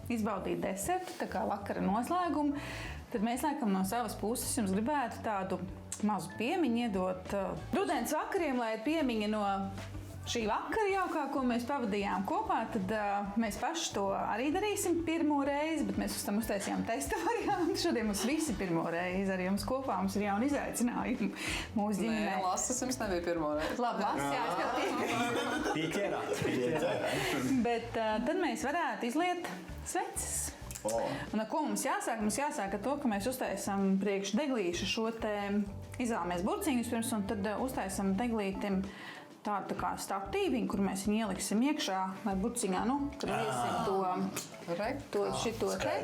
izbaudīt desertu, tā kā vakara noslēgumu, tad mēs laikam no savas puses jums gribētu tādu mazu piemiņu iedot rudens vakariem, lai ir piemiņa no šī vakara jaukā, ko mēs pavadījām kopā, tad mēs paši to arī darīsim pirmo reizi, bet mēs tam uztaisījām testa variantu. Šodien mums visi pirmo reizi ar jums kopā. Mums ir jauni izaicinājumi mūsu ģimenē. Nē, Lasis jums nebija pirmo reizi. Labi, Lasis, jāskatīt. Pieķērāt. Bet tad mēs varētu izliet sveces. Un ar ko mums jāsāk? Mums jāsāk ar to, ka mēs uztaisam priekš deglīša šo te izvēlamies burciņus pirms, un tad uztaisam deglītim tādu tā kā statīviņu, kur mēs viņu ieliksim iekšā vai burciņā, kad iesim to šito te.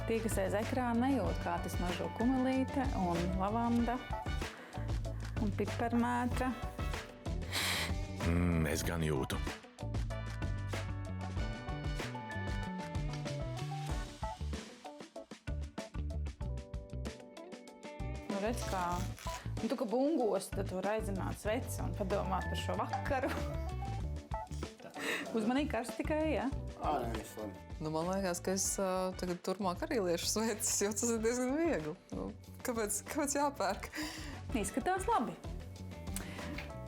Tie, kas aiz ekrāna nejūt, kā tas mažo kumelīte un lavanda un piparmētra. Es gan jūtu. Redz, kā tu, ka bungos, tad var aizināt sveci un padomāt par šo vakaru. Uzmanīgi karsts tikai, jā? Man liekas, ka es tagad turpmāk arī liešu sveces, jo tas ir diezgan viegli. Kāpēc jāpērk? Izskatās labi.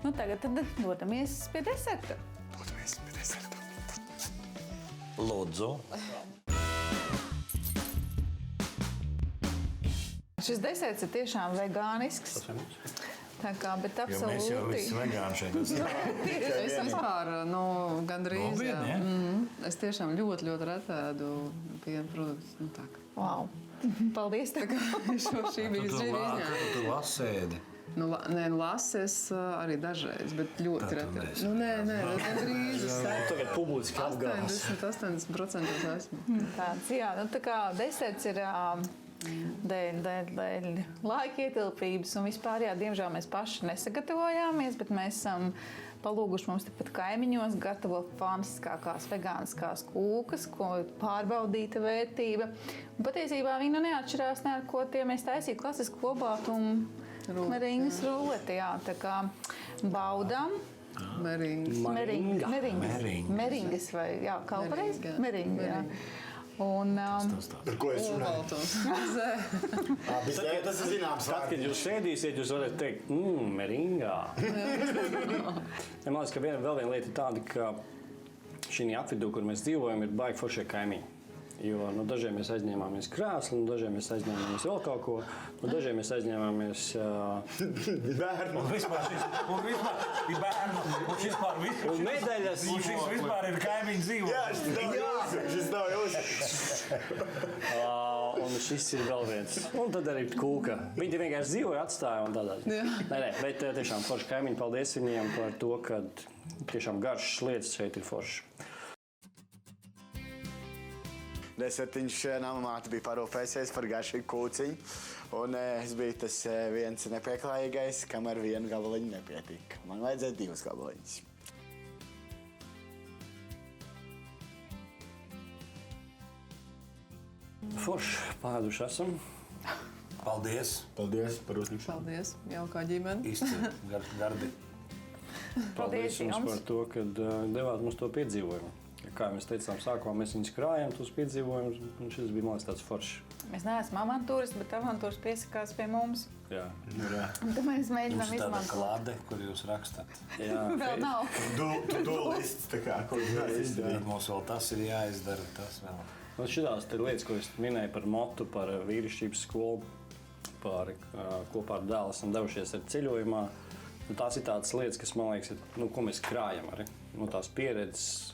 Tagad tad dodamies pie deserta. Lūdzu. Šis deserts ir tiešām vegānisks. Tā kā, bet absolūti. Mēs jau visi vegāni šeit esam. Es vispār, gandrīz, jā. Es tiešām ļoti retēdu piena produktus. Wow. Paldies. Šī bija izņēma. Tu lasēdi. Lases arī dažreiz, bet ļoti retēdu. Nē, gandrīz. Tagad publiski apgājas. 80% esmu. Tāds, jā, tā kā deserts ir dēļ laika ietilpības un vispār, jā, diemžēl mēs paši nesagatavojāmies, bet mēs esam palūguši mums tepat kaimiņos gatavot fantastiskākās vegāniskās kūkas, ko pārbaudīta vērtība. Un patiesībā viņi neatšķirās ne ar ko tie mēs taisītu klasisku klobātu un meringas ruleti, jā, tā kā baudām. Meringas vai, jā, kā pareiz? Meringa, jā. Un, par ko es runāju? Tas ir zināms. Tad, kad jūs sēdīsiet, jūs varat teikt, meringā. Man liekas, ka vēl viena lieta ir tāda, ka šī apvidū, kur mēs dzīvojam, ir baigi foršie kaimiņi. Jo dažiem mēs aizņēmāmies krēslu, dažiem mēs aizņēmāmies vēl kaut ko, dažiem mēs aizņēmāmies bērnu. Un vispār ir bērnu. Un medaļas. Un šis vispār ir kaimiņu dzīvo. Jā, šis nav jūs. Un šis ir vēl viens. Un tad arī kūka. Viņi vienkārši dzīvoja, atstāja un tādā. Nē, bet tiešām forši kaimiņi, paldies viņiem par to, ka tiešām garšas lietas šeit ir forši. Desertiņš namamāte bija parūpējusies par garšīgu kūciņu, un es biju tas viens nepieklājīgais, kam ar vienu gabaliņu nepietika. Man vajadzēja 2 gabaliņus. Forši, pāduši esam. Paldies. Paldies par uzņemšanu. Paldies, jaukā ģimene. Izcili, gardi. Paldies jums par to, ka devāt mums to piedzīvojumu. Kā mēs teicām, sākumā mēs viņus krājām, tos piedzīvojumus, un šis bija, man liekas, tāds foršs. Mēs neesam avantūristi, bet avantūras piesakās pie mums. Jā. Un tad mēs mēģinām izmantot. Jums tāda klāde, kur jūs rakstat. Jā. Vēl nav. Lists, tā kā, ko jūs izdarīt. Mums vēl tas ir jāizdara, tas vēl. Šitās lietas, ko es minēju par motu, par vīrišķības skolu, kopā ar dēlu esam devušies ar ceļojumā. Tās ir tādas lietas, kas, man liekas, ko mēs krājam arī. Tās pieredzes,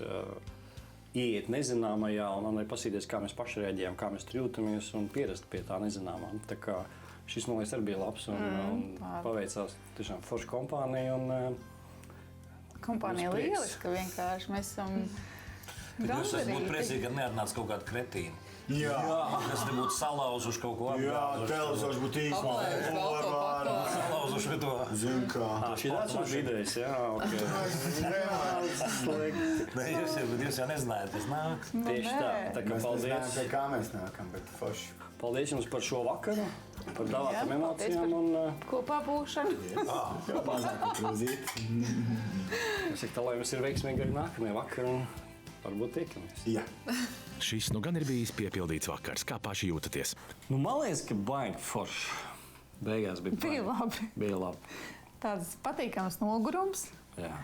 ieiet nezināmajā un arī pasīties, kā mēs paši reaģējam, kā mēs tur jūtamies un pierast pie tā nezināmā. Tā kā šis, man liekas, arī bija labs un paveicās tiešām forša kompānija. Kompānija lieliska vienkārši. Mēs esam Jūs esat būtu priecīgi, ka neatnāca kaut kāda kretīna. Jā. Kas te būtu salauzuši kaut ko apgāzuši. Jā, televizors būtu īstenībā. Salauzuši to. Zin kā. Šī tāds ir idejas, jā. Nē, jūs jau nezinājāt, kas nāk. Tieši tā. Tā kā paldies. Pie kā mēs nākam, bet forši. Paldies jums par šo vakaru, par dāvātām emocijām un kopā būšanu. Kopā krūzīt. Es saku tā, lai mums ir veiksmīgi arī nākamie vakari un varbūt tiekamies. Jā. Šis nu gan ir bijis piepildīts vakars. Kā paši jūtaties? Nu, man liekas, ka baigi forši. Beigās Bija labi. Bija labi. Tāds patīkams nogurums. Jā.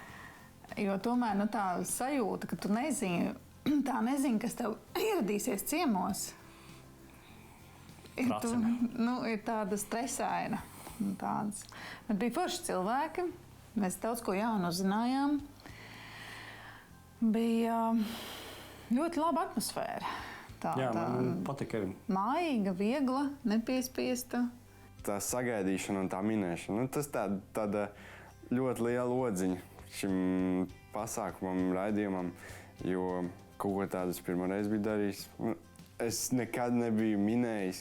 Jo tomēr tā sajūta, ka tu nezini, kas tev ieradīsies ciemos. Ir tāda stresaina. Bet bija forši cilvēki. Mēs daudz ko jaunu uzzinājām. Bija ļoti laba atmosfēra. Jā, man patika arī. Mājīga, viegla, nepiespiesta. Tā sagaidīšana un tā minēšana, tas tāda ļoti liela odziņa šim pasākumam, raidījumam, jo kaut ko tādu es pirmoreiz biju darījis. Es nekad nebiju minējis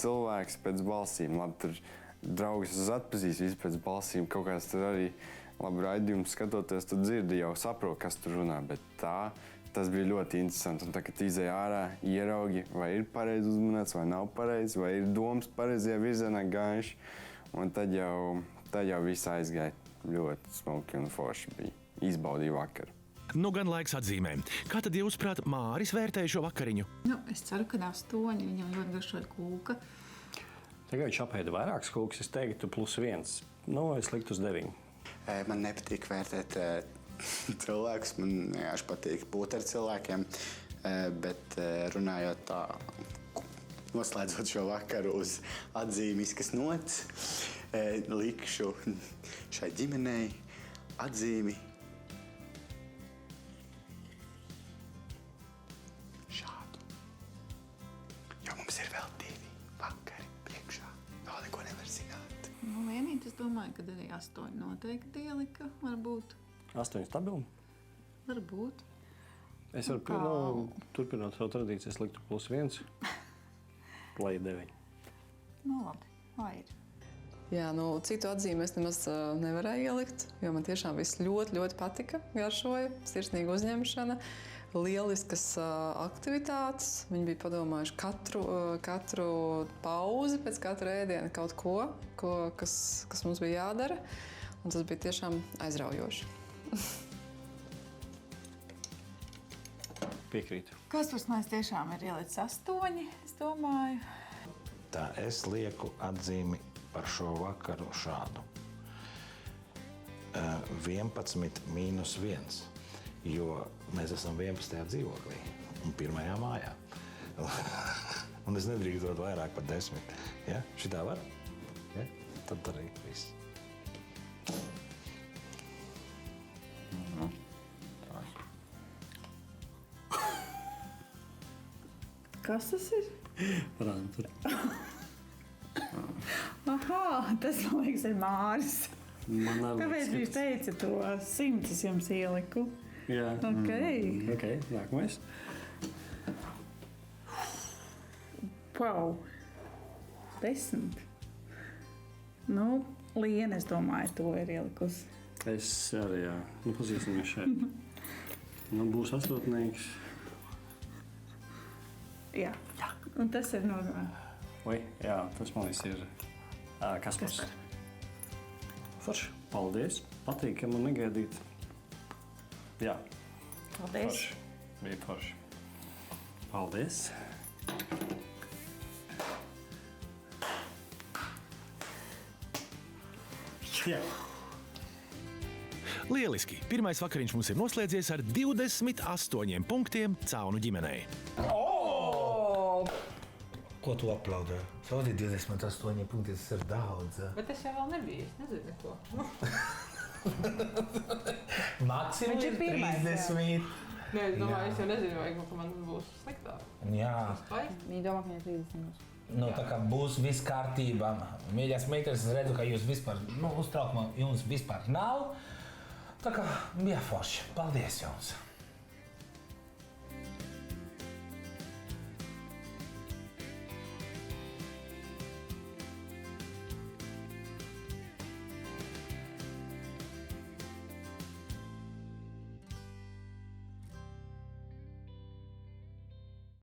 cilvēks pēc balsīm. Labi, tur draugus es atpazīstu visi pēc balsīm, kaut kāds tur arī labi raidījums skatoties, tu dzirdi jau saproti, kas tur runā, bet tas bija ļoti interesanti. Un tā, kad izēja ārā, ieraugi, vai ir pareizi uzmanēts, vai nav pareizi, vai ir domas pareizajā virzienā gājuši. Un tad jau viss aizgāja ļoti smalki un forši bija. Izbaudīja vakaru. Nu gan laiks atzīmēm. Kā tad jūs, prāt, Māris vērtēja šo vakariņu? Es ceru, ka 8, viņam ļoti garšoja kūka. Tagad viņš apēda vairākas kūkas, es teiktu +1. Es liktu uz 9. Man nepatīk vērtēt cilvēkus, man vienkārši patīk būt ar cilvēkiem, bet runājot tā, noslēdzot šo vakaru uz atzīmiskas nots, likšu šai ģimenei atzīmi šādu. Jo mums ir vēl 2 vakari priekšā, vēl neko nevar zināt. Vienīgi es domāju, ka arī 8 noteikti ielika, varbūt. 8 stabili? Varbūt. Es varu turpināt savu tradīciju, es liktu +1, lai 9. Labi, lai ir. Jā, citu atzīmi es nemaz nevarēju ielikt, jo man tiešām viss ļoti, ļoti patika, garšoja, sirsnīga uzņemšana, lieliskas aktivitātes. Viņi bija padomājuši katru pauzi pēc katra ēdiena kaut ko, kas mums bija jādara, un tas bija tiešām aizraujoši. Piekrītu. Kaspars tiešām ir ielicis 8, es domāju. Tā es lieku atzīmi par šo vakaru šādu. 11-1, jo mēs esam 11. dzīvoklī un 1. mājā. Un es nedrīkstu dot vairāk par 10. Ja? Šitā var? Ja? Tad arī viss. Kas tas ir? Parādam tur. Aha, tas, man liekas, ir Māris. Kāpēc viņš teica to 100 es jums ieliku? Jā. Ok, nākamais. Wow, 10. Liena, es domāju, to ir ielikusi. Es arī, jā. Pazīstamies šeit. Būs astotnieks. Jā, un tas ir Jā, tas man liekas ir Kaspars. Forši. Paldies. Patīkam un negaidīt. Jā. Paldies. Forši. Bija forši. Paldies. Jā. Lieliski! Pirmais vakariņš mums ir noslēdzies ar 28 punktiem Caunu ģimenei. Ko tu aplaudē? Saudī 28 punkti, tas ir daudz. Bet es jau vēl nebiju, es nezinu ko. Maksimums ir 30. Nē, es domāju, es jau nezinu, vai man būs sliktāk. Jā. Viņi domā, ka viņai 30. Tā kā būs viss kārtībā. Mīļās meitenes, es redzu, ka jūs vispār, uztraukuma jums vispār nav. Tā kā bija forši. Paldies jums!